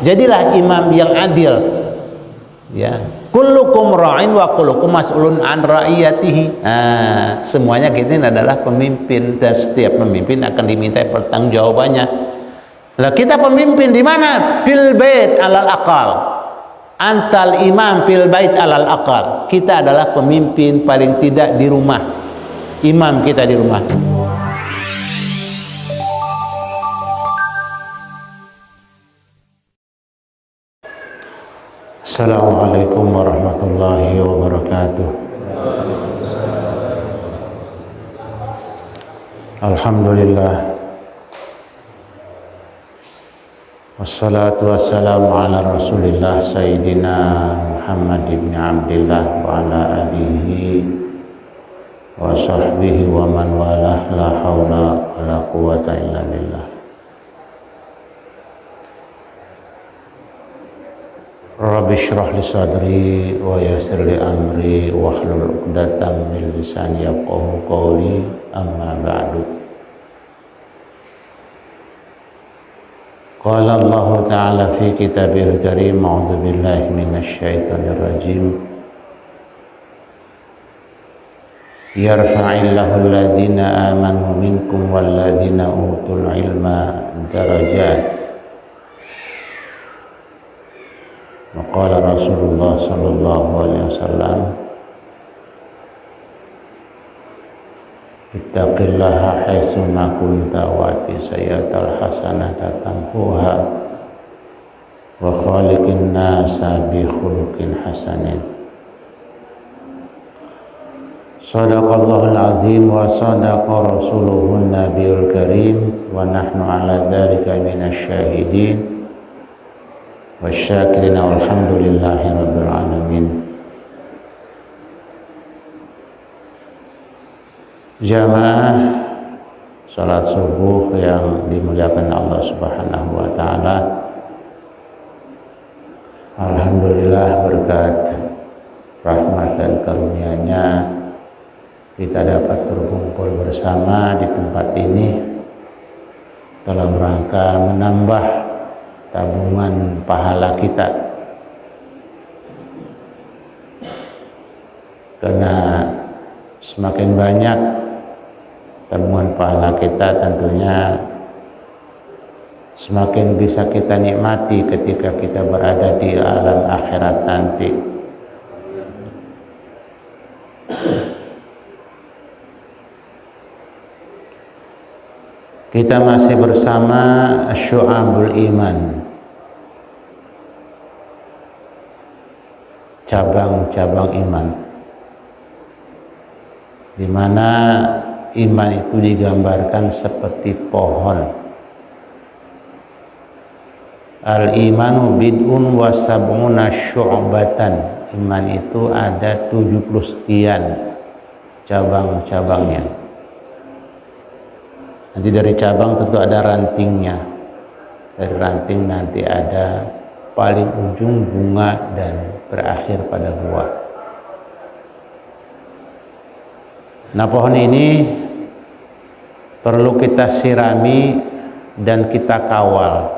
Jadilah imam yang adil. Ya, kullukum ra'in wa kullukum mas'ulun an ra'iyatihi. Semuanya kita ini adalah pemimpin, dan setiap pemimpin akan diminta pertanggungjawabannya. Lah kita pemimpin di mana? Fil bait alal aqal. Antal imam fil bait alal aqal. Kita adalah pemimpin paling tidak di rumah. Imam kita di rumah. Assalamualaikum warahmatullahi wabarakatuh. Alhamdulillah. Wassalatu wassalamu ala Rasulillah Sayyidina Muhammad ibn Abdillah wa ala alihi wa sahbihi wa man walah, la hawla wa la quwata illa billah. Rabbi shrah li sadri wa yassir li amri wahlul 'uqdatam min lisani yafqahu qawli, amma ba'du. Qala Allah ta'ala fi kitabil karim, a'udzu billahi minasy syaithanir rajim. Yarfa'illahu alladhina amanu minkum walladhina utul ilma darajat. Maqala Rasulullah sallallahu alaihi wasallam, ittaqillaha haitsu ma kunta wa ati sayyatal hasanata tamhuha wa khaliqin nasa bi khuluqin hasanin. Shadaqallahul azim wa sadaqa rasuluhun nabiyul karim wa nahnu ala dzalika minasy syahidin wasyakirina walhamdulillahi rabbil alamin. Jamaah salat subuh yang dimuliakan Allah Subhanahu wa taala. Alhamdulillah, berkat rahmat dan karunia-Nya kita dapat berkumpul bersama di tempat ini dalam rangka menambah tabungan pahala kita, karena semakin banyak tabungan pahala kita, tentunya semakin bisa kita nikmati ketika kita berada di alam akhirat nanti. Kita masih bersama Syu'abul Iman, cabang-cabang iman, di mana iman itu digambarkan seperti pohon. Al-imanu bid'un wa sab'una syu'batan. Iman itu ada 70 sekian cabang-cabangnya. Nanti dari cabang tentu ada rantingnya. Dari ranting nanti ada paling ujung bunga dan berakhir pada buah. Nah, pohon ini perlu kita sirami dan kita kawal.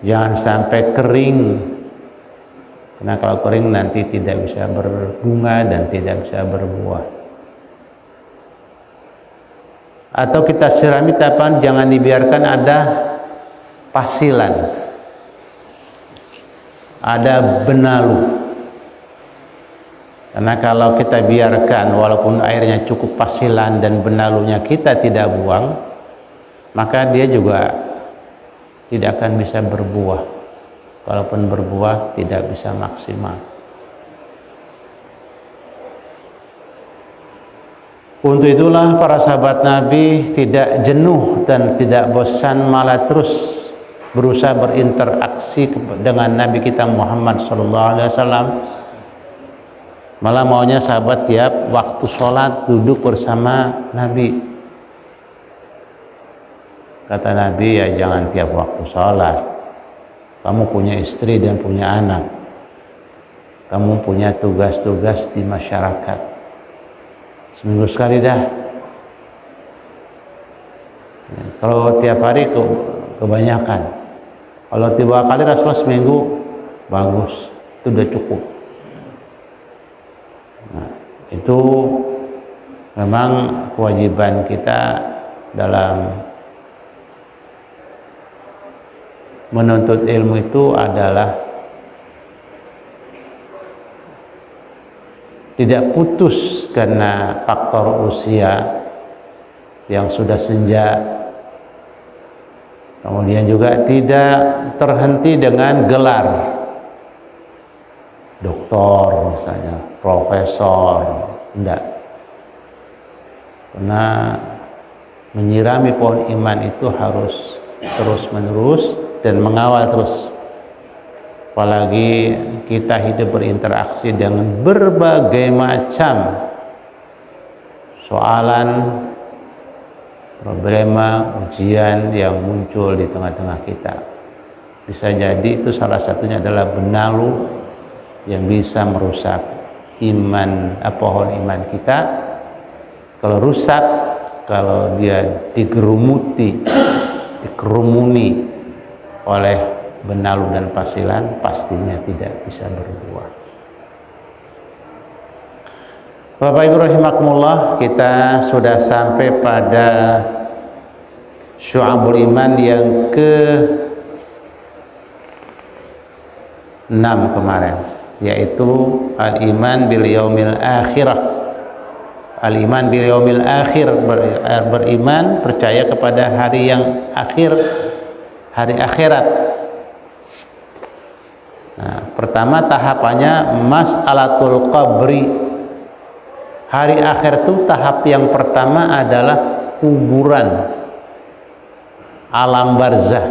Jangan sampai kering, karena kalau kering nanti tidak bisa berbunga dan tidak bisa berbuah. Atau kita sirami tapi jangan dibiarkan ada pasilan, ada benalu. Karena kalau kita biarkan walaupun airnya cukup pasilan dan benalunya kita tidak buang, maka dia juga tidak akan bisa berbuah. Kalaupun berbuah tidak bisa maksimal. Untuk itulah para sahabat Nabi tidak jenuh dan tidak bosan, malah terus berusaha berinteraksi dengan Nabi kita Muhammad SAW. Malah maunya sahabat tiap waktu sholat duduk bersama Nabi. Kata Nabi, ya jangan tiap waktu sholat. Kamu punya istri dan punya anak. Kamu punya tugas-tugas di masyarakat. Seminggu sekali dah. Kalau tiap hari kebanyakan. Kalau 3 kali Rasulullah seminggu, bagus, itu udah cukup. Nah, itu memang kewajiban kita dalam menuntut ilmu itu adalah tidak putus karena faktor usia yang sudah senja, kemudian juga tidak terhenti dengan gelar doktor misalnya, profesor, tidak. Karena menyirami pohon iman itu harus terus menerus dan mengawal terus, apalagi kita hidup berinteraksi dengan berbagai macam soalan, problema, ujian yang muncul di tengah-tengah kita. Bisa jadi itu salah satunya adalah benalu yang bisa merusak iman, pohon iman kita. Kalau rusak, kalau dia digerumuti, dikerumuni oleh benalu dan pasilan, pastinya tidak bisa berbuah. Bapak Ibu rahimakumullah, kita sudah sampai pada syu'abul iman yang ke-6 kemarin, yaitu al-iman bil yaumil akhirah. Al-iman bil yaumil akhir, beriman, percaya kepada hari yang akhir, hari akhirat. Nah, pertama tahapannya mas'alatul qabri. Hari akhir itu tahap yang pertama adalah kuburan, alam barzah.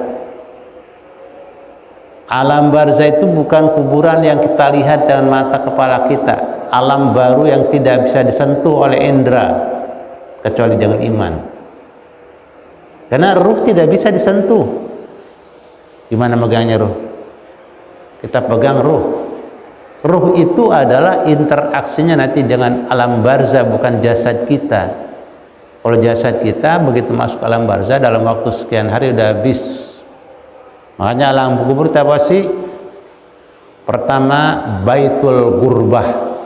Alam barzah itu bukan kuburan yang kita lihat dengan mata kepala kita, alam baru yang tidak bisa disentuh oleh indera kecuali dengan iman. Karena ruh tidak bisa disentuh. Gimana megangnya ruh? Kita pegang ruh. Ruh itu adalah interaksinya nanti dengan alam barzah, bukan jasad kita. Kalau jasad kita begitu masuk alam barzah dalam waktu sekian hari udah habis. Makanya alam kubur itu apa sih? Pertama, baitul gurbah.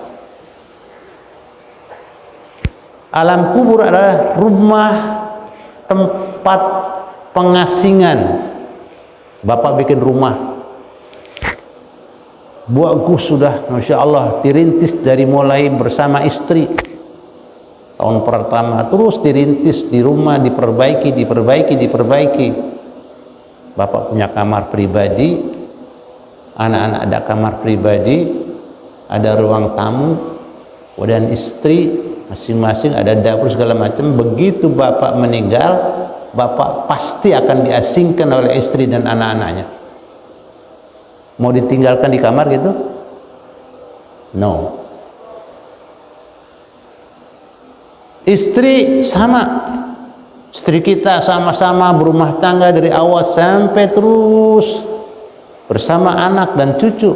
Alam kubur adalah rumah tempat pengasingan. Bapak bikin rumah bagus sudah, Masya Allah, dirintis dari mulai bersama istri tahun pertama, terus dirintis di rumah, diperbaiki. Bapak punya kamar pribadi, anak-anak ada kamar pribadi, ada ruang tamu, dan istri masing-masing ada dapur segala macam. Begitu bapak meninggal, bapak pasti akan diasingkan oleh istri dan anak-anaknya. Mau ditinggalkan di kamar gitu? No. Istri sama. Istri kita sama-sama berumah tangga dari awal sampai terus bersama anak dan cucu.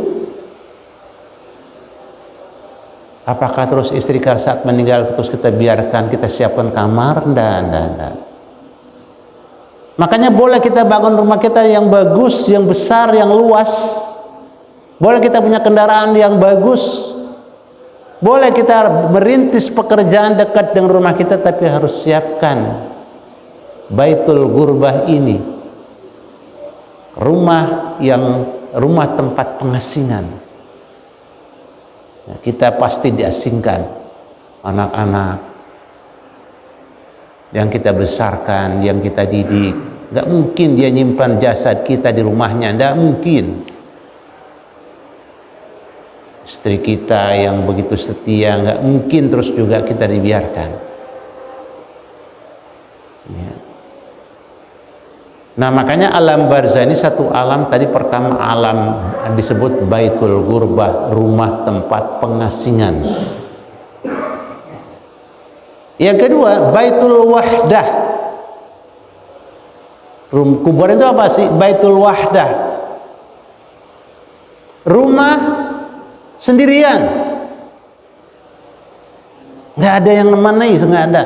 Apakah terus istri saat meninggal terus kita biarkan, kita siapkan kamar? Dan. Makanya boleh kita bangun rumah kita yang bagus, yang besar, yang luas. Boleh kita punya kendaraan yang bagus. Boleh kita merintis pekerjaan dekat dengan rumah kita, tapi harus siapkan baitul gurbah ini. Rumah tempat pengasingan. Nah, kita pasti diasingkan. Anak-anak yang kita besarkan, yang kita didik. Nggak mungkin dia nyimpan jasad kita di rumahnya, nggak mungkin. Istri kita yang begitu setia, nggak mungkin terus juga kita dibiarkan. Ya. Nah, makanya alam barzah ini satu alam. Tadi pertama alam disebut baitul gurbah, rumah tempat pengasingan. Yang kedua, baitul wahdah. Kuburan itu apa sih? Baitul wahdah. Rumah sendirian, nggak ada yang menemani, nggak ada.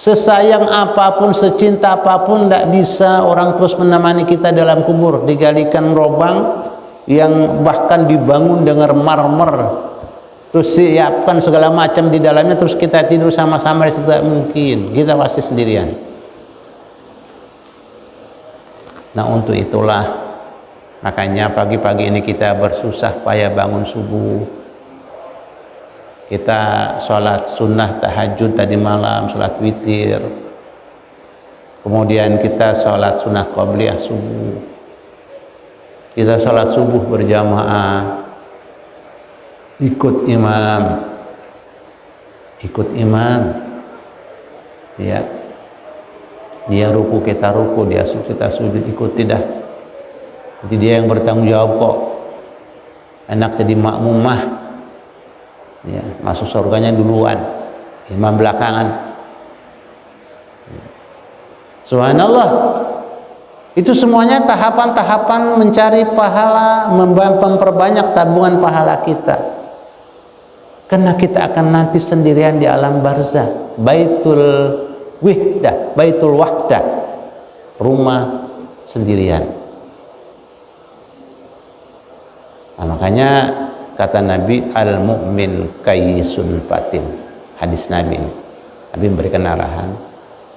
Sesayang apapun, secinta apapun, tidak bisa orang terus menemani kita dalam kubur. Digalikan lubang yang bahkan dibangun dengan marmer, terus siapkan segala macam di dalamnya, terus kita tidur sama-sama, itu tidak mungkin. Kita pasti sendirian. Nah, untuk itulah makanya pagi-pagi ini kita bersusah payah bangun subuh. Kita sholat sunnah tahajud tadi malam, sholat witir. Kemudian kita sholat sunnah qabliyah subuh. Kita sholat subuh berjamaah, ikut imam, ya. Dia ruku kita ruku, dia sujud kita sujud, ikuti dah. Jadi dia yang bertanggung jawab kok. Enak jadi makmumah. Ya, masuk surganya duluan, imam belakangan. Subhanallah. Itu semuanya tahapan-tahapan mencari pahala, memperbanyak tabungan pahala kita. Karena kita akan nanti sendirian di alam barzah, baitul wahdah, rumah sendirian. Nah, makanya kata Nabi, al-mu'min kayyisun fatin. Hadis Nabi ini. Nabi memberikan arahan,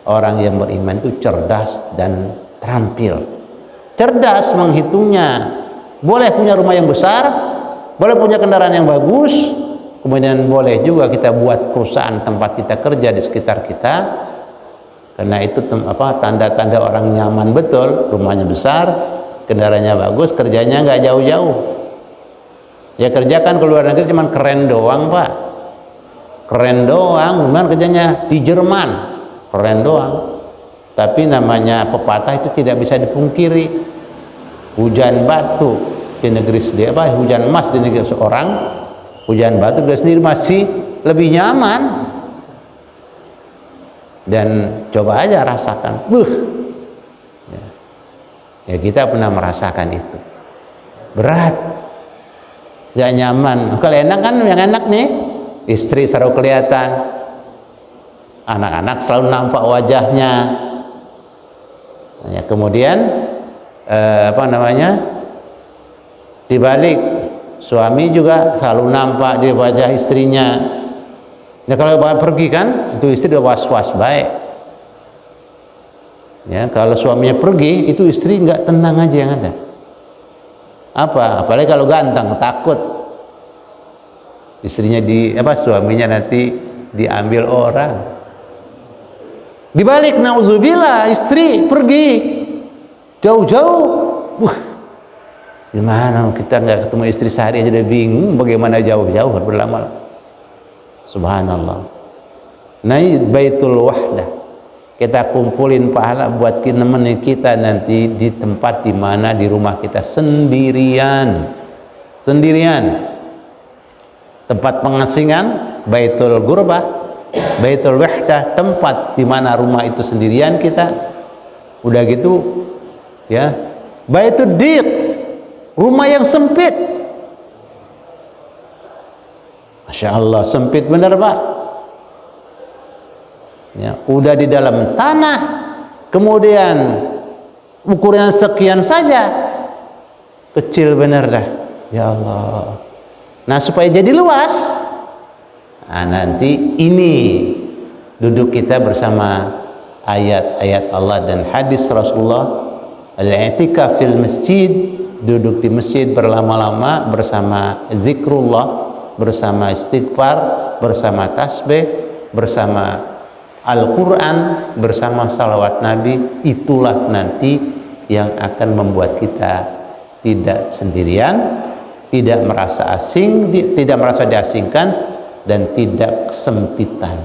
orang yang beriman itu cerdas dan terampil. Cerdas menghitungnya. Boleh punya rumah yang besar, boleh punya kendaraan yang bagus, kemudian boleh juga kita buat perusahaan tempat kita kerja di sekitar kita. Karena itu tanda-tanda orang nyaman betul, rumahnya besar, kendaraannya bagus, kerjanya nggak jauh-jauh. Ya kerjakan ke luar negeri cuman keren doang, Pak. Keren doang, gimana kerjanya di Jerman, keren doang. Tapi namanya pepatah itu tidak bisa dipungkiri. Hujan batu di negeri sendiri, hujan emas di negeri seorang, hujan batu di negeri sendiri masih lebih nyaman. Dan coba aja rasakan, ya kita pernah merasakan itu. Berat. Gak nyaman. Kalau enak kan, yang enak nih, istri selalu kelihatan, anak-anak selalu nampak wajahnya. Ya, kemudian dibalik, suami juga selalu nampak di wajah istrinya. Ya, kalau pergi kan, itu istri udah was-was baik. Ya, kalau suaminya pergi, itu istri nggak tenang aja yang ada. Apalagi kalau ganteng, takut istrinya suaminya nanti diambil orang. Dibalik, nauzubillah, istri pergi jauh-jauh, gimana kita nggak ketemu istri sehari aja udah bingung bagaimana jauh-jauh berlama-lama. Subhanallah. Nah, baitul wahdah, kita kumpulin pahala buat nemenin kita nanti di tempat di mana di rumah kita sendirian. Tempat pengasingan, baitul gurbah, baitul wahdah, tempat di mana rumah itu sendirian kita. Udah gitu, ya, baitul diq, rumah yang sempit. Masya Allah, sempit bener, Pak. Ya, udah di dalam tanah, kemudian ukurannya sekian saja, kecil bener dah. Ya Allah. Nah, supaya jadi luas, nanti ini duduk kita bersama ayat-ayat Allah dan hadis Rasulullah, al-i'tikaf fil masjid, duduk di masjid berlama-lama bersama zikrullah, bersama istighfar, bersama tasbih, bersama Al-Quran, bersama salawat Nabi. Itulah nanti yang akan membuat kita tidak sendirian, tidak merasa asing, tidak merasa diasingkan, dan tidak kesempitan.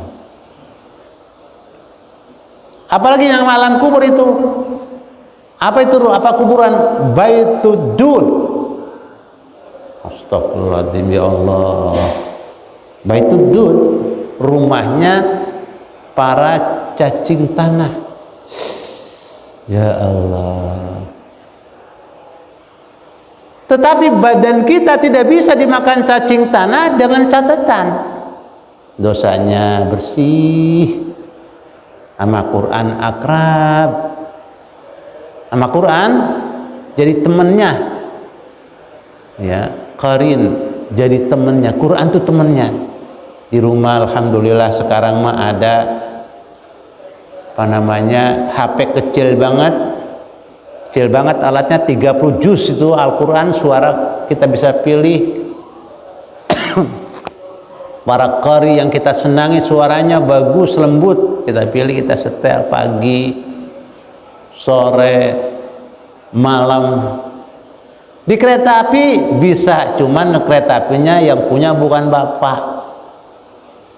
Apalagi yang alam kubur itu, apa itu? Apa kuburan? Baitud-dud. Astagfirullahaladzim, ya Allah. Baitud-dud, rumahnya para cacing tanah. Ya Allah. Tetapi badan kita tidak bisa dimakan cacing tanah dengan catatan dosanya bersih, sama Quran akrab, sama Quran jadi temennya, ya, qarin jadi temennya, Quran tuh temennya. Di rumah alhamdulillah sekarang mah ada apa namanya HP kecil banget alatnya, 30 juz itu Al-Quran, suara kita bisa pilih. Para qari yang kita senangi suaranya bagus lembut, kita pilih, kita setel pagi, sore, malam. Di kereta api bisa, cuman kereta apinya yang punya bukan bapak,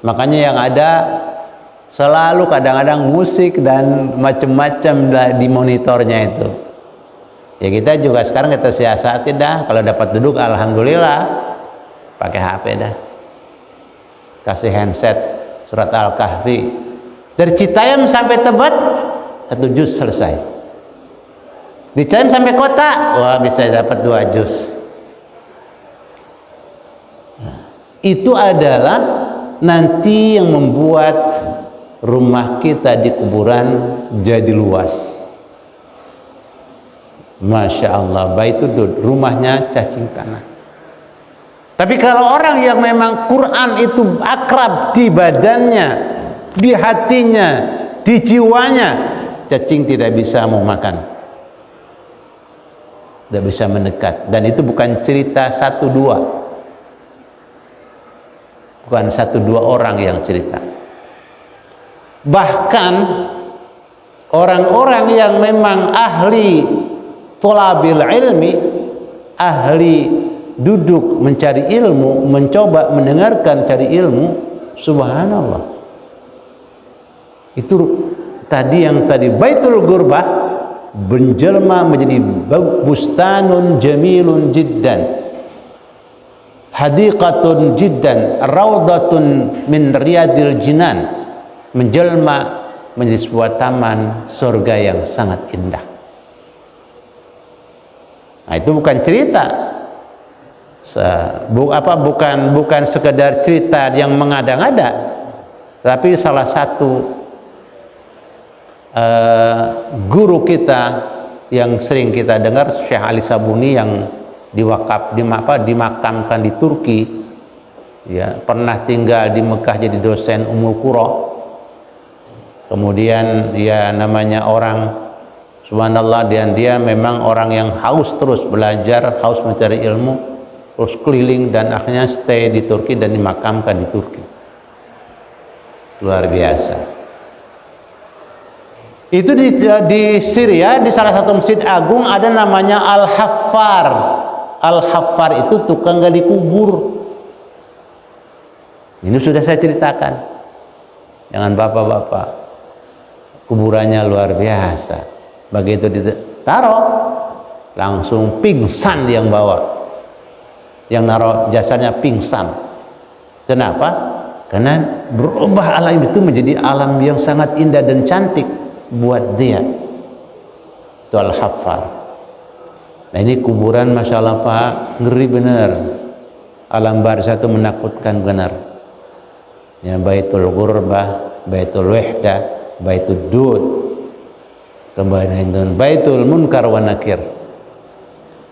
makanya yang ada selalu kadang-kadang musik dan macam-macam di monitornya itu. Ya kita juga sekarang kita siasati dah, kalau dapat duduk alhamdulillah pakai HP dah, kasih handset surat Al-Kahfi dari Citayam sampai Tebet 1 juz selesai. Di Citayam sampai kota, wah bisa dapat 2 juz. Nah, itu adalah nanti yang membuat rumah kita di kuburan jadi luas. Masya Allah, Baitudud, rumahnya cacing tanah. Tapi kalau orang yang memang Quran itu akrab di badannya, di hatinya, di jiwanya, cacing tidak bisa mau makan, tidak bisa mendekat. Dan itu bukan cerita 1-2, bukan 1-2 orang yang cerita. Bahkan orang-orang yang memang ahli thalabil ilmi, ahli duduk mencari ilmu, mencoba mendengarkan cari ilmu, subhanallah, itu tadi yang tadi Baitul Gurbah menjelma menjadi bustanun jamilun jiddan, hadiqatun jiddan, raudatun min riyadil jinan, menjelma menjadi sebuah taman surga yang sangat indah. Nah, itu bukan cerita, bukan sekedar cerita yang mengada-ngada, tapi salah satu guru kita yang sering kita dengar, Syekh Ali Sabuni, yang dimakamkan di Turki, ya, pernah tinggal di Mekah jadi dosen Ummul Qura. Kemudian ya namanya orang subhanallah, dia memang orang yang haus terus belajar, haus mencari ilmu, terus keliling dan akhirnya stay di Turki dan dimakamkan di Turki. Luar biasa. Itu di Syria, di salah satu masjid agung ada namanya Al-Haffar. Al-Haffar itu tukang gali kubur. Ini sudah saya ceritakan. Jangan bapak-bapak, kuburannya luar biasa. Begitu ditaruh, langsung pingsan yang bawa, yang naruh jasanya pingsan. Kenapa? Karena berubah alam itu menjadi alam yang sangat indah dan cantik buat dia. Itu Al-Haffar. Nah ini kuburan, masya Allah Pak, ngeri bener. Alam barzah itu menakutkan benar. Ya, Baitul Gurbah, Baitul Wahdah, Baitul Dud, kemudian Baitul Munkar wa Nakir,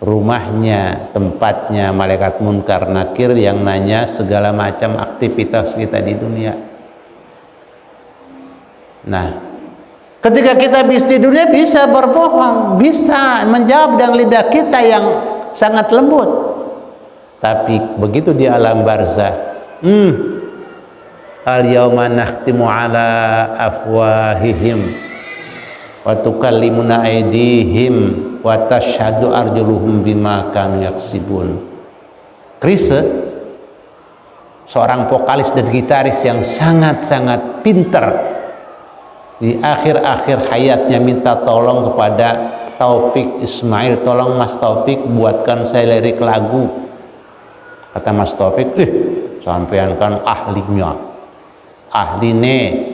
rumahnya, tempatnya malaikat munkar nakir yang nanya segala macam aktivitas kita di dunia. Nah, ketika kita di dunia bisa berbohong, bisa menjawab dengan lidah kita yang sangat lembut, tapi begitu di alam barzah, al-yawma nakhtimu ala afwahihim wa tukallimuna aydihim wa tashhadu arjuluhum bima kanu yaksibun. Chrisye, seorang vokalis dan gitaris yang sangat-sangat pintar, di akhir-akhir hayatnya minta tolong kepada Taufik Ismail, tolong Mas Taufik buatkan saya lirik lagu. Kata Mas Taufik, sampean kan ahlinya, ahline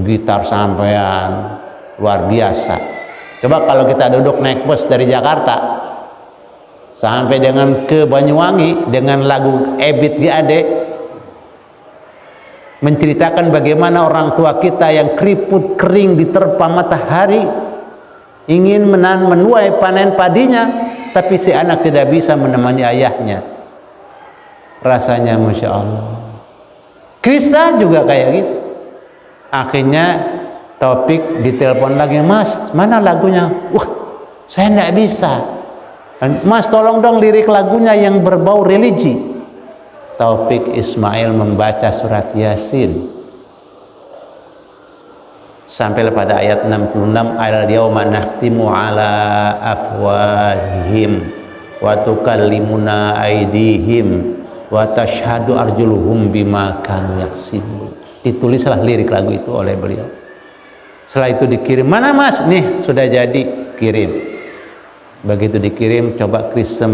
gitar sampean luar biasa. Coba kalau kita duduk naik bus dari Jakarta sampai dengan ke Banyuwangi dengan lagu Ebit GAD, menceritakan bagaimana orang tua kita yang keriput kering diterpa matahari ingin menuai panen padinya, tapi si anak tidak bisa menemani ayahnya. Rasanya Masya Allah. Krisha juga kayak gitu. Akhirnya Taufik ditelepon lagi, Mas, mana lagunya? Wah, saya tidak bisa. Mas, tolong dong lirik lagunya yang berbau religi. Taufik Ismail membaca surat Yasin sampai pada ayat 66, al-yauma nahtimu ala afwahihim wa tukallimuna aydihim wa tashhadu arjuluhum bima kanu yaksibun. Ditulislah lirik lagu itu oleh beliau. Setelah itu dikirim, mana Mas? Nih sudah jadi, kirim. Begitu dikirim, coba Krisha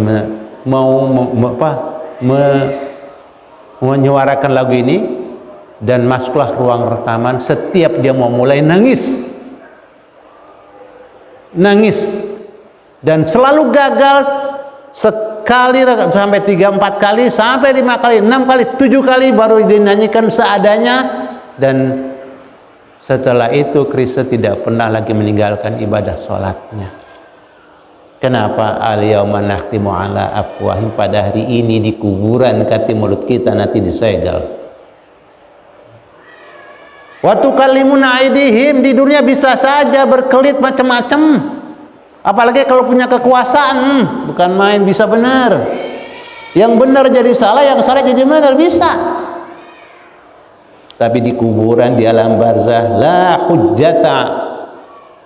menyuarakan lagu ini, dan masuklah ruang rekaman. Setiap dia mau mulai nangis, dan selalu gagal. Sekali sampai 3-4 kali, sampai 5 kali, 6 kali, 7 kali baru dinyanyikan seadanya. Dan setelah itu Krisha tidak pernah lagi meninggalkan ibadah sholatnya. Kenapa? Al-yauma nakhtimu ala afwahim, pada hari ini di kuburan kati mulut kita nanti disegel. Wa tukallimuna aydihim, di dunia bisa saja berkelit macam-macam. Apalagi kalau punya kekuasaan, bukan main, bisa benar. Yang benar jadi salah, yang salah jadi benar, bisa. Tapi di kuburan, di alam barzah, la hujjata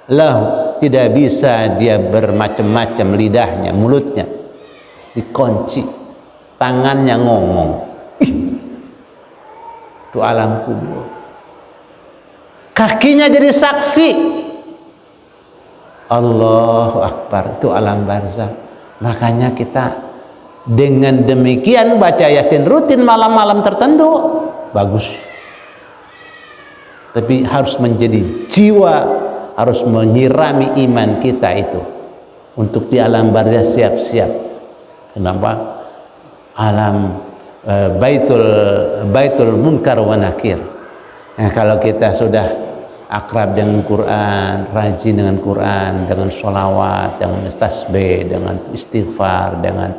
lahu, tidak bisa dia bermacam-macam, lidahnya, mulutnya dikunci, tangannya ngomong. Itu alam kubur. Kakinya jadi saksi. Allahu Akbar, itu alam barzah. Makanya kita dengan demikian baca Yasin rutin malam-malam tertentu, bagus. Tapi harus menjadi jiwa, harus menyirami iman kita itu untuk di alam barzah siap-siap. Kenapa? Alam baitul munkar wa nakir. Nah, kalau kita sudah akrab dengan Quran, rajin dengan Quran, dengan sholawat, dengan tasbih, dengan istighfar, dengan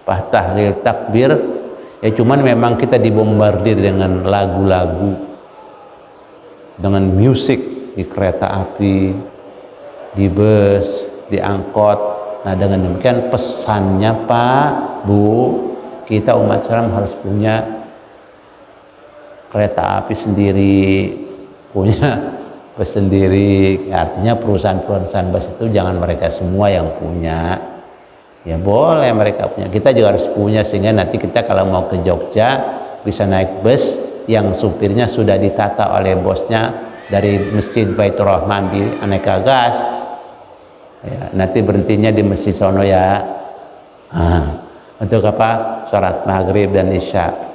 tahlil, takbir, ya cuman memang kita dibombardir dengan lagu-lagu, dengan musik di kereta api, di bus, di angkot. Nah, dengan demikian pesannya Pak, Bu, kita umat Islam harus punya kereta api sendiri, punya bus sendiri. Artinya perusahaan-perusahaan bus itu jangan mereka semua yang punya, ya boleh mereka punya, kita juga harus punya, sehingga nanti kita kalau mau ke Jogja bisa naik bus yang supirnya sudah ditata oleh bosnya dari Masjid Baitur Rahman di Aneka Gas, ya, nanti berhentinya di Masjid sono ya. Untuk apa? Sholat maghrib dan isya.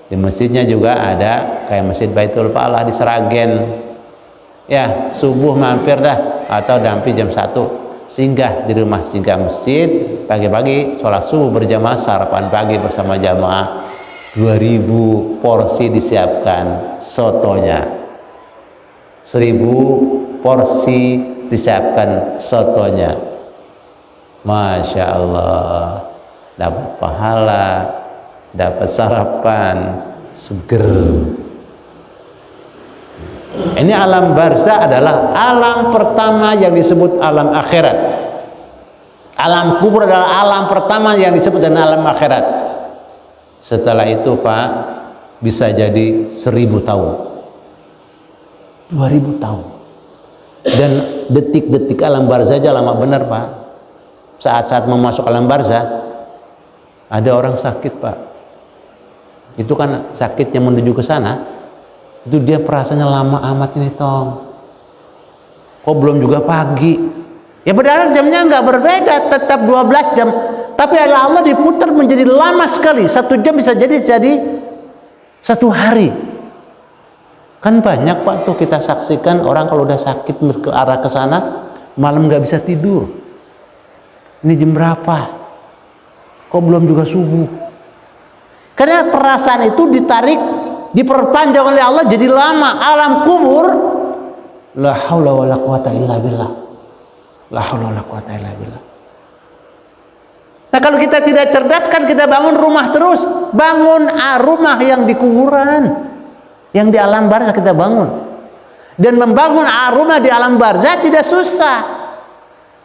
Di masjidnya juga ada kayak Masjid Baitul Falah di Seragen, ya subuh mampir dah, atau dampi jam 1 singgah di rumah, singgah masjid, pagi-pagi sholat subuh berjamaah, sarapan pagi bersama jamaah. 2000 porsi disiapkan sotonya, 1000 porsi disiapkan sotonya. Masya Allah, dapat pahala, dapat sarapan seger. Ini alam barzah adalah alam pertama yang disebut alam akhirat. Alam kubur adalah alam pertama yang disebut dengan alam akhirat. Setelah itu Pak, bisa jadi 1000 tahun, 2000 tahun. Dan detik-detik alam barzah aja lama benar Pak. Saat-saat mau masuk alam barzah, ada orang sakit Pak. Itu kan sakitnya menuju ke sana, itu dia perasaannya lama amat ini tong. Kok belum juga pagi? Ya padahal jamnya nggak berbeda, tetap 12 jam. Tapi Allah diputar menjadi lama sekali. 1 jam bisa jadi 1 hari. Kan banyak Pak tuh kita saksikan orang kalau udah sakit ke arah ke sana, malam nggak bisa tidur. Ini jam berapa? Kok belum juga subuh? Karena perasaan itu ditarik diperpanjang oleh Allah jadi lama. Alam kubur, la haula wala quwata illa billah. La haula wala quwata illa billah. Nah, kalau kita tidak cerdas kan kita bangun rumah terus, bangun rumah yang di kuburan, yang di alam barzah kita bangun. Dan membangun rumah di alam barzah tidak susah,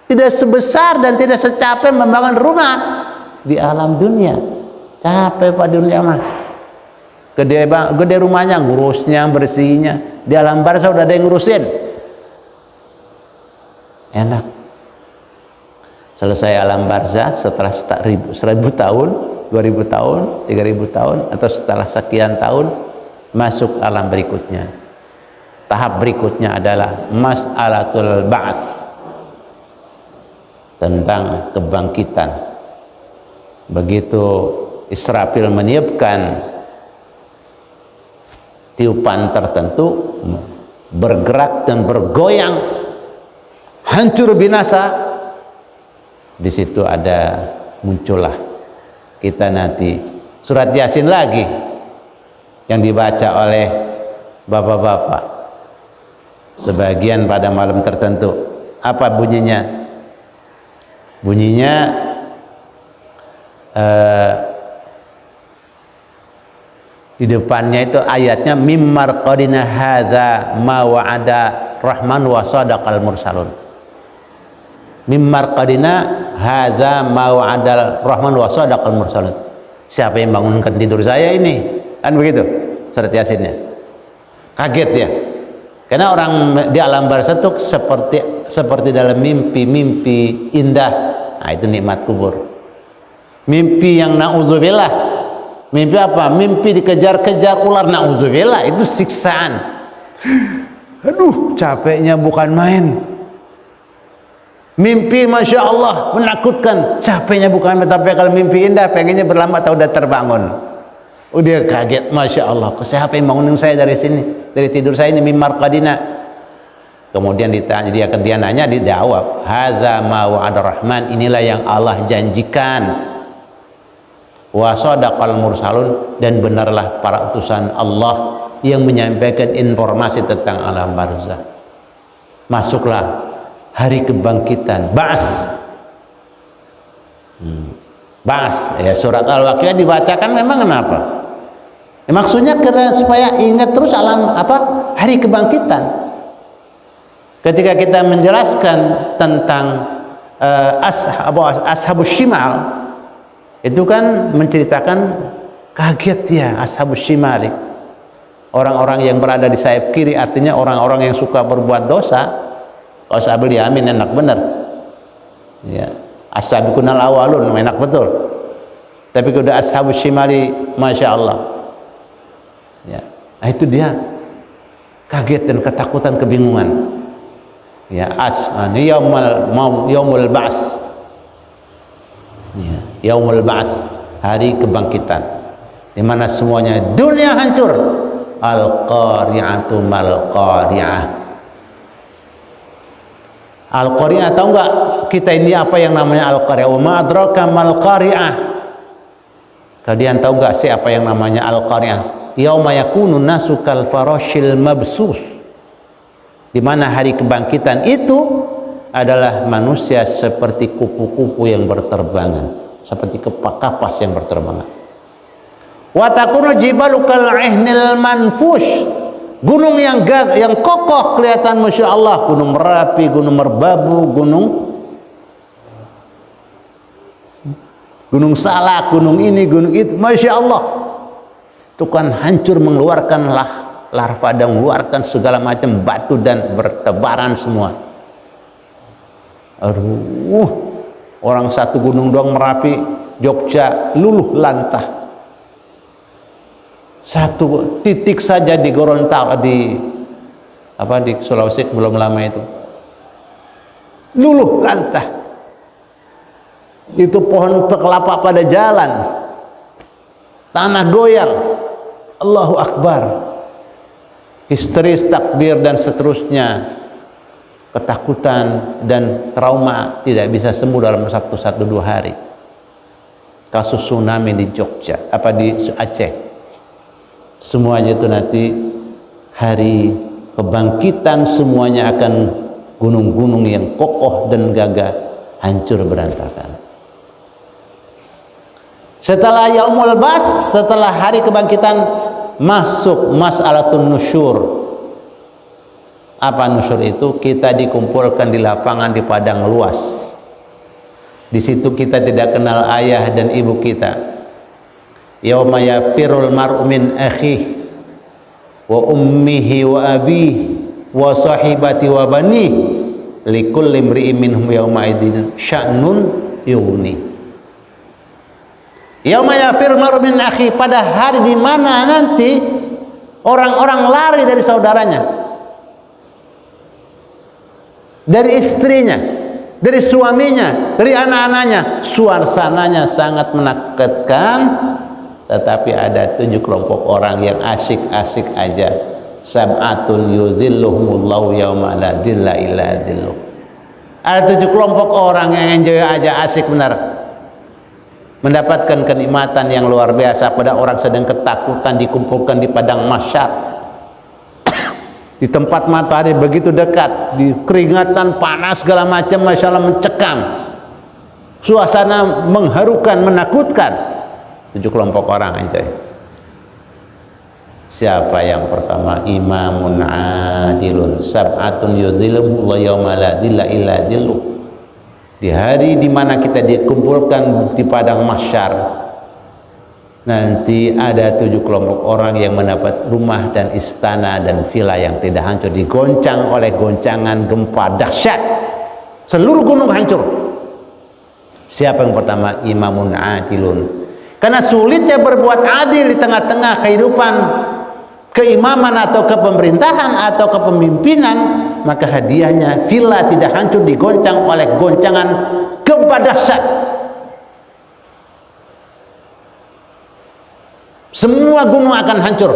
tidak sebesar dan tidak secapek membangun rumah di alam dunia. Capek Pak dunia mah, gede rumahnya, ngurusnya, bersihnya. Di alam barzah udah ada yang ngurusin, enak. Selesai alam barzah setelah 1000 tahun, 2000 tahun, 3000 tahun, atau setelah sekian tahun masuk alam berikutnya. Tahap berikutnya adalah mas'alatul ba'ats, tentang kebangkitan. Begitu Israfil meniupkan tiupan tertentu, bergerak dan bergoyang, hancur binasa. Di situ ada muncullah kita nanti surat Yasin lagi yang dibaca oleh bapak-bapak sebagian pada malam tertentu. Apa bunyinya? Bunyinya di depannya itu ayatnya mimmar qadina hadza ma wa'ada rahman wa sadaqal mursalun. Mimmar qadina hadza ma wa'adal rahman wa sadaqal mursalun. Siapa yang bangunkan tidur saya ini? Kan begitu surat Yasinnya. Kaget ya, karena orang di alam barzah itu seperti dalam mimpi indah. Nah, itu nikmat kubur. Mimpi yang na'udzubillah. Mimpi apa? Mimpi dikejar-kejar ular, na'udzubillah, itu siksaan. Aduh, capeknya bukan main. Mimpi Masya Allah menakutkan, capeknya bukan main. Tapi kalau mimpi indah, pengennya berlama atau udah terbangun. Udah kaget, Masya Allah, siapa yang bangunin saya dari sini, dari tidur saya ini, mimmar qadina. Kemudian ditanya, dia nanya, dijawab, hadza ma wa'ada rahman, inilah yang Allah janjikan. Wa sadaqal mursalun, dan benarlah para utusan Allah yang menyampaikan informasi tentang alam barzah. Masuklah hari kebangkitan, ba'ats. Ba'ats, ya surat Al-Waqiah dibacakan memang kenapa? Ya, maksudnya supaya ingat terus alam hari kebangkitan. Ketika kita menjelaskan tentang ashabus shimal, itu kan menceritakan kaget ya ashabus shimal, orang-orang yang berada di sayap kiri, artinya orang-orang yang suka berbuat dosa. Ashabul yamin enak bener ya, as-sabiqunal awalun enak betul. Tapi kalau ashabus shimali, Masya Allah ya, nah itu dia kaget dan ketakutan, kebingungan ya. Yaumul ba'ats ya, yaumul ba'ats, hari kebangkitan, di mana semuanya dunia hancur. Al-qari'atu mal qari'ah. Al-qari'ah, tahu nggak kita ini apa yang namanya al-qari'ah? Wa ma adraka mal qari'ah. Kalian tahu nggak sih apa yang namanya al-qari'ah? Yauma yakunu nasu kal farashil mabsus. Di mana hari kebangkitan itu adalah manusia seperti kupu-kupu yang berterbangan, seperti kapas yang berterbangan. Wa takunu jibalu kal ihnil manfush. Gunung yang kokoh kelihatan, Masya Allah, Gunung Merapi, Gunung Merbabu, Gunung Salak, gunung ini, gunung itu, Masya Allah, itu kan hancur, mengeluarkan larva dan mengeluarkan segala macam batu dan bertebaran semua. Aduh, orang satu gunung doang, Merapi, Jogja, luluh lantah. Satu titik saja di Gorontalo, di Sulawesi belum lama itu, luluh lantah. Itu pohon kelapa pada jalan, tanah goyang, Allahu Akbar, histeris, takbir dan seterusnya. Ketakutan dan trauma tidak bisa sembuh dalam 1-2 hari. Kasus tsunami di Jogja, di Aceh, semuanya itu nanti hari kebangkitan semuanya akan gunung-gunung yang kokoh dan gagah hancur berantakan. Setelah yaumul bas, setelah hari kebangkitan, masuk mas'alatun nusyur. Apa nusyur itu? Kita dikumpulkan di lapangan di padang luas. Di situ kita tidak kenal ayah dan ibu kita. Yauma yafirul mar'u min akhihi wa ummihi wa abihi wa sahibati wa banihi likulli imri'in minhum yauma idzin sya'nun yughni. Yauma yafirul mar'u min akhihi, pada hari di mana nanti orang-orang lari dari saudaranya, dari istrinya, dari suaminya, dari anak-anaknya. Suasananya sangat menakutkan, tetapi ada 7 kelompok orang yang asik-asik aja. Sab'atun yudhilluhumullahu yauma la dhilla illa dhilluh. Ada 7 kelompok orang yang enjoy aja, asik benar, mendapatkan kenikmatan yang luar biasa pada orang sedang ketakutan, dikumpulkan di padang mahsyar. Di tempat matahari begitu dekat, di keringatan panas segala macam, masya Allah, mencekam, suasana mengharukan, menakutkan. 7 kelompok orang aja. Siapa yang pertama? Imamun adilun sab'atun yudhilluhumullahu yauma la dhilla illa dhilluh. Di hari dimana kita dikumpulkan di padang mahsyar, nanti ada 7 kelompok orang yang mendapat rumah dan istana dan villa yang tidak hancur, digoncang oleh goncangan gempa dahsyat, seluruh gunung hancur. Siapa yang pertama? Imamun adilun. Karena sulitnya berbuat adil di tengah-tengah kehidupan keimaman atau kepemerintahan atau kepemimpinan, maka hadiahnya villa tidak hancur, digoncang oleh goncangan gempa dahsyat. Semua gunung akan hancur.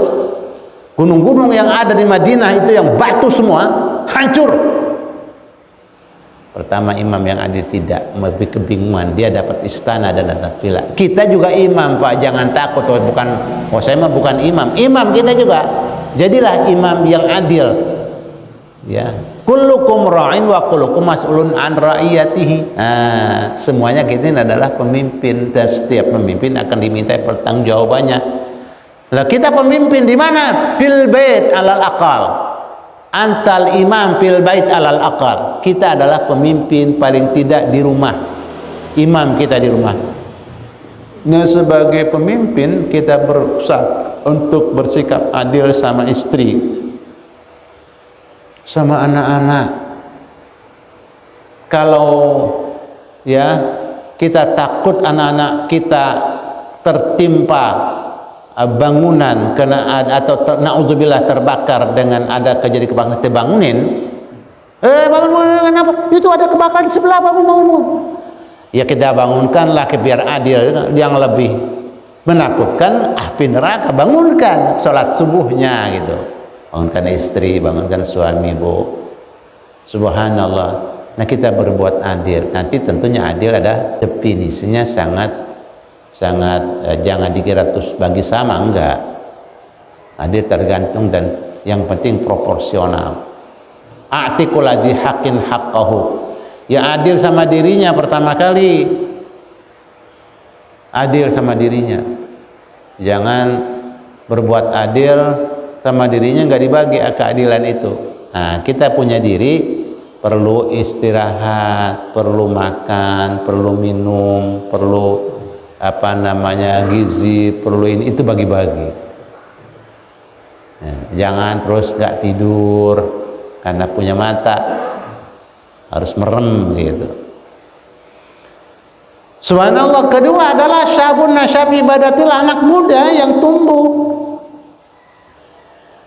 Gunung-gunung yang ada di Madinah itu yang batu semua hancur. Pertama, imam yang adil tidak, lebih kebingungan, dia dapat istana dan dapat villa. Kita juga imam, Pak, jangan takut. Saya mah bukan imam. Imam kita juga. Jadilah imam yang adil. Ya, kullukum ra'in wa kullukum mas'ulun an ra'iyatihi. Semuanya kita ini adalah pemimpin, dan setiap pemimpin akan diminta pertanggungjawabannya. Lah kita pemimpin di mana? Fil bait alal aqal. Antal imam fil bait alal aqal. Kita adalah pemimpin paling tidak di rumah. Imam kita di rumah. Nah, sebagai pemimpin kita berusaha untuk bersikap adil sama istri, sama anak-anak. Kalau ya kita takut anak-anak kita tertimpa bangunan kena atau naudzubillah terbakar dengan ada kejadian kebakaran, dibangunin, bangun, kenapa? Itu ada kebakaran sebelah, bangun. Ya kita bangunkanlah biar adil. Yang lebih menakutkan api neraka, bangunkan sholat subuhnya gitu, bangunkan istri, bangunkan suami, Bu. Subhanallah. Nah, kita berbuat adil. Nanti tentunya adil ada definisinya sangat jangan dikira terus bagi sama, enggak. Adil tergantung dan yang penting proporsional. A'tiqul ladzi haqqin haqqahu. Ya adil sama dirinya pertama kali. Adil sama dirinya. Jangan berbuat adil sama dirinya enggak dibagi keadilan itu. Nah, kita punya diri, perlu istirahat, perlu makan, perlu minum, perlu gizi, perlu ini itu bagi-bagi. Jangan terus nggak tidur karena punya mata, harus merem gitu. Subhanallah. Kedua adalah syabun nasyafi ibadatil, anak muda yang tumbuh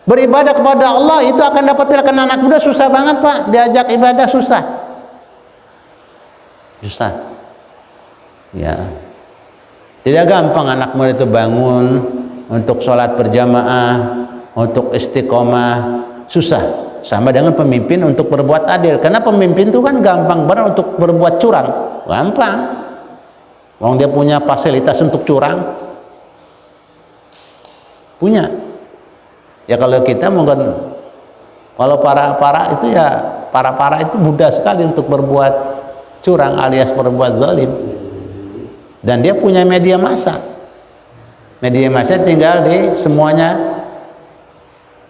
beribadah kepada Allah itu akan dapat pilihan. Anak muda susah banget, Pak, diajak ibadah susah ya. Tidak gampang anak muda itu bangun untuk sholat berjamaah, untuk istiqomah, susah. Sama dengan pemimpin untuk berbuat adil. Karena pemimpin itu kan gampang banget untuk berbuat curang, gampang. Wong dia punya fasilitas untuk curang, punya. Ya kalau kita mungkin, kalau para itu ya, para itu mudah sekali untuk berbuat curang alias berbuat zalim. Dan dia punya media massa. Media massa tinggal di semuanya,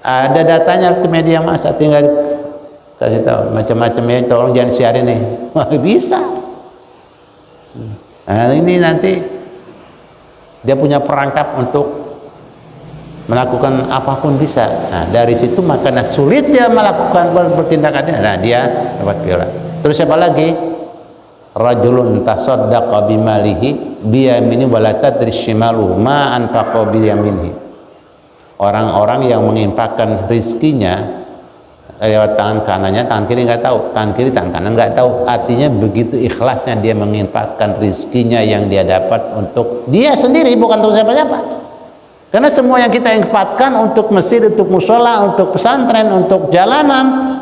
ada datanya ke media massa, tinggal kasih tahu macam-macam ya, tolong jangan siarin nih. Wah, bisa. Nah, ini nanti dia punya perangkap untuk melakukan apapun bisa. Nah, dari situ makanya sulit dia melakukan pertindakannya. Nah, dia dapat piala. Terus siapa lagi? Rajulun tasaddaqa bimalihi biyamini wala tadri shimaluhu ma anfaqa biyaminihi. Orang-orang yang menginfakkan rizkinya lewat tangan kanannya, tangan kiri nggak tahu, tangan kiri, tangan kanan nggak tahu. Artinya begitu ikhlasnya dia menginfakkan rizkinya yang dia dapat untuk dia sendiri, bukan untuk siapa-siapa. Karena semua yang kita infakkan untuk masjid, untuk musola, untuk pesantren, untuk jalanan,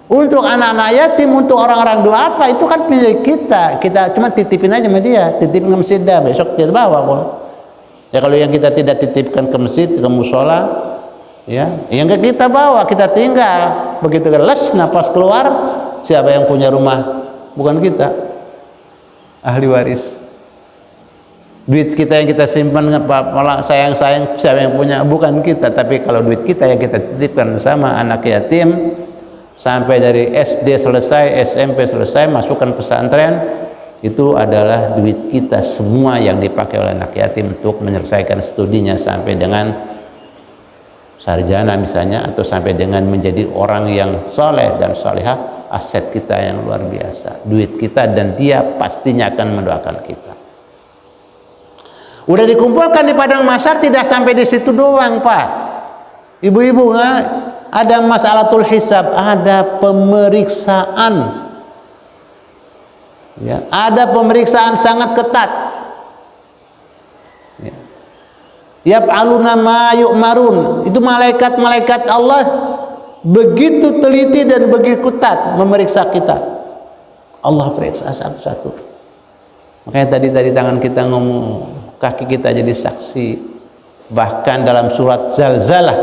untuk anak-anak yatim, untuk orang-orang duafa, itu kan milik kita. Kita cuma titipin aja sama dia, titipin ke masjid dah, besok kita bawa kok. Ya kalau yang kita tidak titipkan ke masjid, ke musola, ya, yang kita bawa, kita tinggal. Begitu les napas keluar, siapa yang punya rumah? Bukan kita, ahli waris. Duit kita yang kita simpan, malah sayang-sayang, siapa yang punya? Bukan kita. Tapi kalau duit kita yang kita titipkan sama anak yatim, sampai dari SD selesai, SMP selesai, masukkan pesantren, itu adalah duit kita semua yang dipakai oleh anak yatim untuk menyelesaikan studinya sampai dengan sarjana misalnya, atau sampai dengan menjadi orang yang soleh dan solehah. Aset kita yang luar biasa, duit kita, dan dia pastinya akan mendoakan kita. Udah dikumpulkan di padang mahsyar, tidak sampai di situ doang, Pak. Ibu-ibu, ada masalatul hisab, ada pemeriksaan. Ya, ada pemeriksaan sangat ketat. Ya. Yaf'aluna ma yu'marun. Itu malaikat-malaikat Allah begitu teliti dan begitu ketat memeriksa kita. Allah periksa satu-satu. Makanya tadi tangan kita ngomong, kaki kita jadi saksi. Bahkan dalam surat Zalzalah,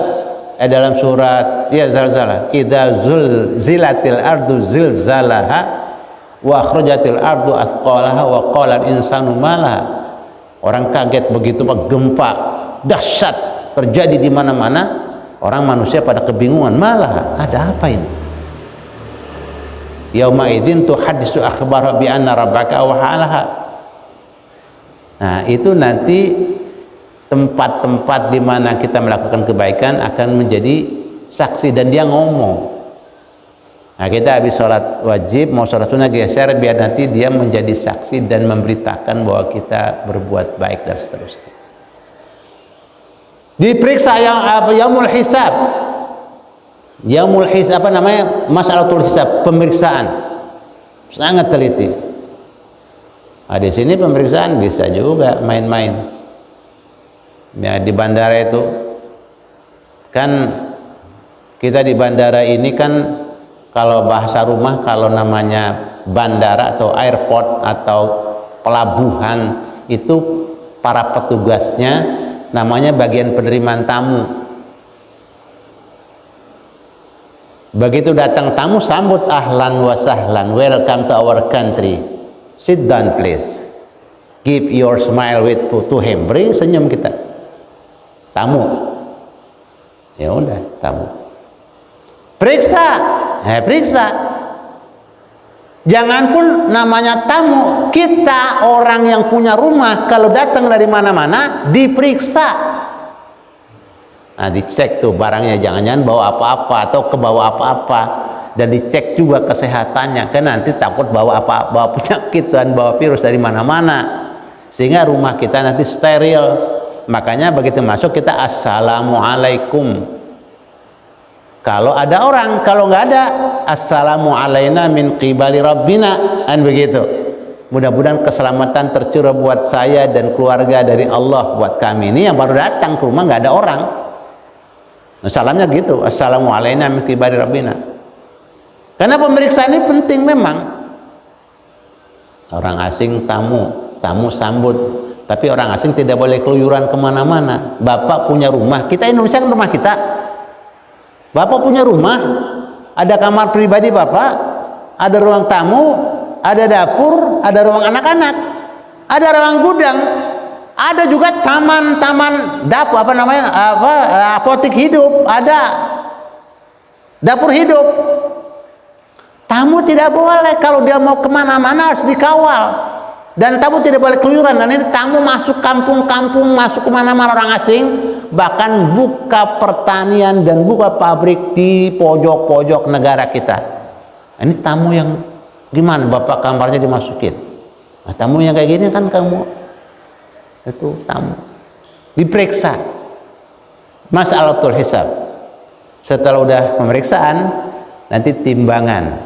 dalam surat Zalzalah, idza zulzilatil ardu zilzalaha wa akhrajatil ardu athqalaha wa qala al-insanu malaha. Orang kaget begitu gempa dahsyat terjadi di mana-mana. Orang manusia pada kebingungan, malah ada apa ini? Yauma idzin tuhaddisu akhbara bi anna rabbaka awhalaha. Nah, itu nanti tempat-tempat di mana kita melakukan kebaikan akan menjadi saksi, dan dia ngomong. Nah, kita habis sholat wajib, mau sholat sunnah geser, biar nanti dia menjadi saksi dan memberitakan bahwa kita berbuat baik dan seterusnya. Diperiksa yaumul hisab. Yaumul hisab, apa namanya? Masalatul hisab, pemeriksaan. Sangat teliti. Nah, di sini pemeriksaan bisa juga main-main. Ya, di bandara itu kan, kita di bandara ini kan, kalau bahasa rumah, kalau namanya bandara atau airport atau pelabuhan, itu para petugasnya namanya bagian penerimaan tamu. Begitu datang tamu, sambut ahlan wa sahlan, welcome to our country, sit down please, give your smile with to him, beri senyum kita. Tamu, ya udah, tamu. Periksa, periksa. Jangan pun namanya tamu, kita orang yang punya rumah kalau datang dari mana-mana diperiksa. Nah, dicek tuh barangnya, jangan-jangan bawa apa-apa atau kebawa apa-apa, dan dicek juga kesehatannya, kan nanti takut bawa apa, bawa penyakit dan bawa virus dari mana-mana, sehingga rumah kita nanti steril. Makanya begitu masuk kita assalamualaikum. Kalau ada orang, kalau nggak ada, assalamu alaina min qibali rabbina, kan begitu. Mudah-mudahan keselamatan tercurah buat saya dan keluarga dari Allah buat kami ini yang baru datang ke rumah, nggak ada orang. Nah, salamnya gitu, assalamu alaina min qibali rabbina. Karena pemeriksaan ini penting memang. Orang asing tamu sambut. Tapi orang asing tidak boleh keluyuran kemana-mana. Bapak punya rumah, kita Indonesia kan rumah kita. Bapak punya rumah, ada kamar pribadi Bapak, ada ruang tamu, ada dapur, ada ruang anak-anak, ada ruang gudang, ada juga taman-taman dapur apotik hidup, ada dapur hidup. Tamu tidak boleh, kalau dia mau kemana-mana harus dikawal, dan tamu tidak boleh keluyuran. Dan ini tamu masuk kampung-kampung, masuk kemana-mana orang asing, bahkan buka pertanian dan buka pabrik di pojok-pojok negara kita. Ini tamu yang gimana Bapak kamarnya dimasukin? Nah, tamu yang kayak gini kan kamu itu tamu diperiksa, mas'alatul hisab. Setelah udah pemeriksaan, nanti timbangan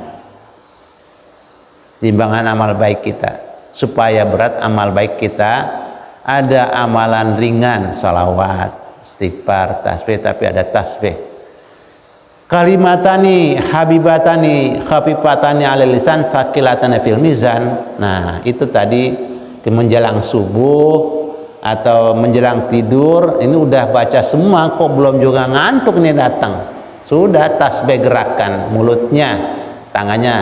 amal baik kita, supaya berat amal baik kita. Ada amalan ringan, salawat, istighfar, tasbih, tapi ada tasbih. Kalimatani habibatani khafifatani alal lisan saqilatani fil mizan. Nah, itu tadi menjelang subuh atau menjelang tidur, ini udah baca semua kok belum juga ngantuk nih datang. Sudah tasbih gerakan mulutnya, tangannya,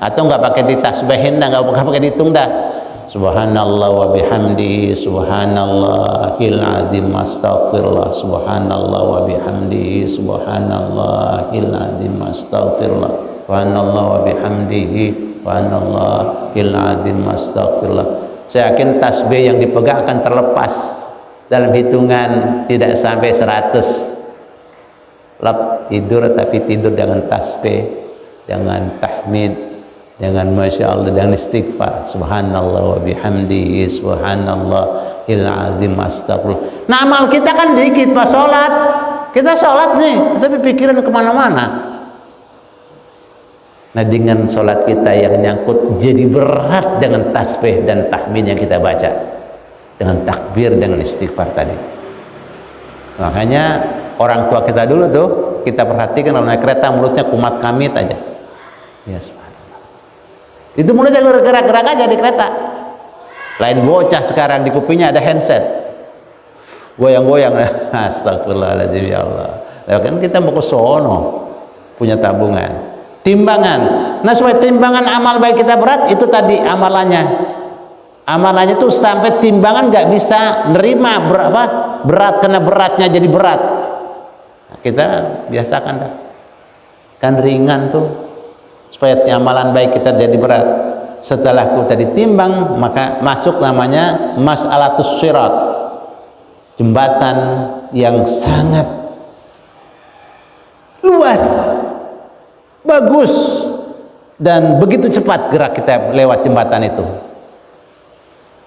atau nggak pakai ditasbihin dah, nggak pakai dihitung dah. Subhanallah wa bihamdihi subhanallahil azim astaghfirullah, subhanallah wa bihamdihi subhanallahil azim astaghfirullah, subhanallah wa bihamdihi subhanallahil azim astaghfirullah. Saya yakin tasbih yang dipegang akan terlepas dalam hitungan tidak sampai 100. Lap tidur, tapi tidur dengan tasbih, dengan tahmid, dengan masya Allah, dengan istighfar, subhanallah wa bihamdihi subhanallahil azim astagfirullah. Nah, amal kita kan dikit pas sholat, kita sholat nih tapi pikiran kemana-mana. Nah, dengan sholat kita yang nyangkut jadi berat dengan tasbih dan tahmid yang kita baca, dengan takbir, dengan istighfar tadi. Makanya orang tua kita dulu tuh, kita perhatikan kalau naik kereta mulutnya kumat kamit aja. Ya, itu mulutnya gerak-gerak aja di kereta. Lain bocah sekarang di kupingnya ada handset, goyang-goyang. Astagfirullahaladzim, ya Allah. Nah, kan kita mau ke sono punya tabungan. Timbangan. Nah, supaya timbangan amal baik kita berat, itu tadi amalannya tuh sampai timbangan nggak bisa nerima berat, karena beratnya jadi berat. Nah, kita biasakan dah, kan ringan tuh, supaya amalan baik kita jadi berat. Setelah kita ditimbang, maka masuk namanya mas'alatus sirat, jembatan yang sangat luas, bagus, dan begitu cepat gerak kita lewat jembatan itu.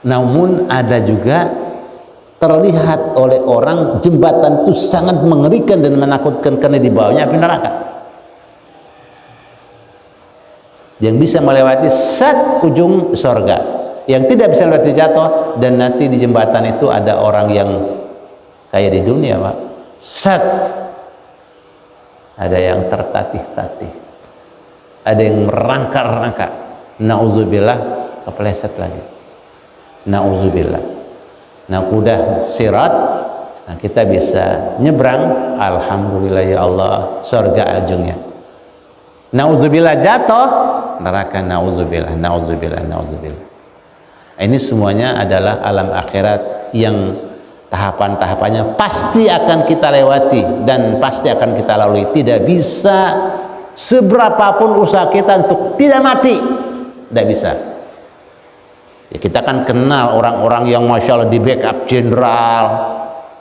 Namun ada juga terlihat oleh orang jembatan itu sangat mengerikan dan menakutkan, karena di bawahnya api neraka yang bisa melewati set ujung sorga, yang tidak bisa melewati jatuh. Dan nanti di jembatan itu ada orang yang kayak di dunia, Pak, set, ada yang tertatih-tatih, ada yang merangkak-rangkak, na'udzubillah, kepleset lagi, na'udzubillah. Nah, udah sirat, nah kita bisa nyebrang, alhamdulillah ya Allah, surga ujungnya. Na'udzubillah jatuh, neraka, na'udzubillah, na'udzubillah, na'udzubillah. Ini semuanya adalah alam akhirat yang tahapan-tahapannya pasti akan kita lewati dan pasti akan kita lalui. Tidak bisa seberapapun usaha kita untuk tidak mati, tidak bisa. Ya, kita kan kenal orang-orang yang masya Allah di backup jenderal,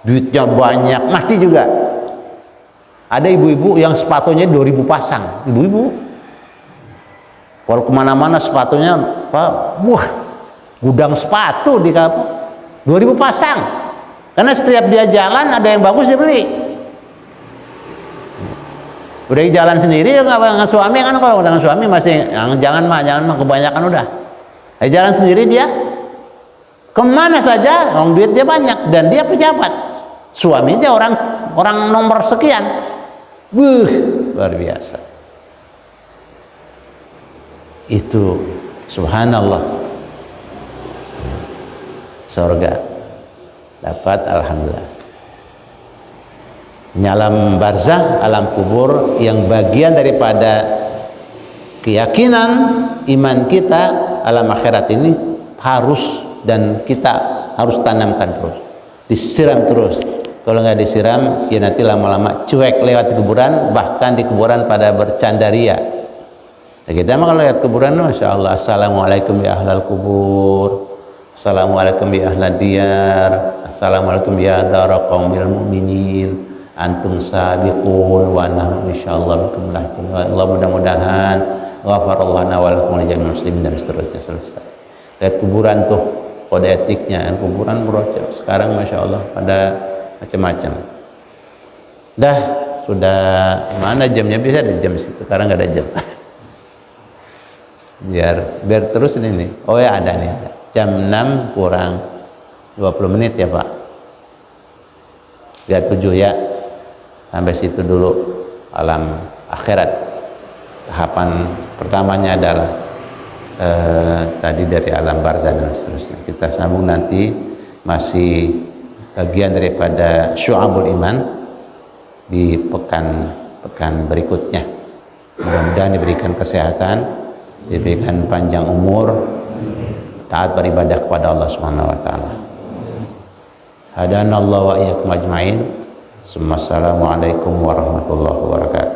duitnya banyak, mati juga. Ada ibu-ibu yang sepatunya 2000 pasang, ibu-ibu kalau kemana-mana sepatunya, Pak, gudang sepatu di kampung 2000 pasang, karena setiap dia jalan ada yang bagus dia beli. Udah jalan sendiri dia nggak dengan suami kan, kalau dengan suami masih jangan mah kebanyakan udah. Jalan sendiri dia kemana saja, duit dia banyak dan dia pejabat, suaminya orang nomor sekian. Luar biasa. Itu subhanallah, surga dapat, alhamdulillah. Alam barzah, alam kubur yang bagian daripada keyakinan iman kita, alam akhirat ini harus dan kita harus tanamkan terus, disiram terus. Kalau nggak disiram, ya nanti lama-lama cuek lewat kuburan, bahkan di kuburan pada bercandaria. Nah, kita mah kalau lihat kuburan, masya Allah, assalamualaikum ya ahlal kubur, assalamualaikum ya ahlal diyar, assalamualaikum ya dara qaumil mu'minin, antum sabiqun wa nahnu insyaallah bikum lahiqun. Allah mudah-mudahan ghafarallahu lana wa lakum jami'al muslimin, dan seterusnya selesai. Lihat kuburan tuh kode etiknya, kuburan merocok. Sekarang masya Allah pada macam-macam. Dah sudah mana jamnya, bisa ada jam situ. Sekarang nggak ada jam. biar terus ini nih. Oh ya ada nih. Jam 6 kurang 20 menit ya Pak. 37 ya. Sampai situ dulu alam akhirat. Tahapan pertamanya adalah tadi dari alam barzah dan seterusnya. Kita sambung nanti, masih bagian daripada syu'abul iman di pekan berikutnya. Mudah-mudahan diberikan kesehatan, diberikan panjang umur, taat beribadah kepada Allah Subhanahu wa taala. Hadanallahu wa iyyakum ajmain. Assalamualaikum warahmatullahi wabarakatuh.